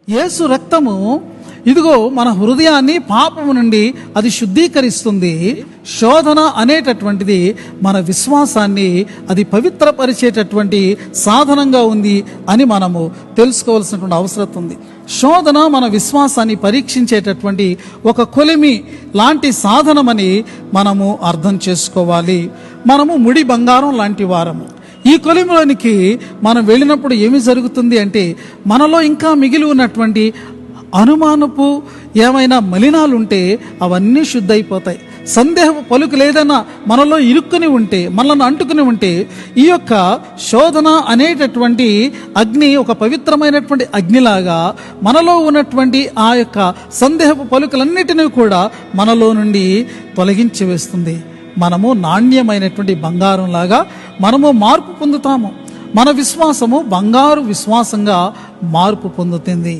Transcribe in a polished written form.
యేసు రక్తము ఇదిగో మన హృదయాన్ని పాపము నుండి అది శుద్ధీకరిస్తుంది. శోధన అనేటటువంటిది మన విశ్వాసాన్ని అది పవిత్రపరిచేటటువంటి సాధనంగా ఉంది అని మనము తెలుసుకోవాల్సినటువంటి అవసరం ఉంది. శోధన మన విశ్వాసాన్ని పరీక్షించేటటువంటి ఒక కొలిమి లాంటి సాధనమని మనము అర్థం చేసుకోవాలి. మనము ముడి బంగారం లాంటి వారము. ఈ కొలిమిలోనికి మనం వెళ్ళినప్పుడు ఏమి జరుగుతుంది అంటే, మనలో ఇంకా మిగిలి ఉన్నటువంటి అనుమానపు ఏమైనా మలినాలు ఉంటే అవన్నీ శుద్ధైపోతాయి. సందేహపు పలుకు లేదన్నా మనలో ఇరుక్కుని ఉంటే, మనల్ని అంటుకుని ఉంటే, ఈ యొక్క శోధన అనేటటువంటి అగ్ని ఒక పవిత్రమైనటువంటి అగ్నిలాగా మనలో ఉన్నటువంటి ఆ యొక్క సందేహపు పలుకులన్నిటినీ కూడా మనలో నుండి తొలగించి వేస్తుంది. మనము నాణ్యమైనటువంటి బంగారం లాగా మనము మార్పు పొందుతాము. మన విశ్వాసము బంగారు విశ్వాసంగా మార్పు పొందుతుంది.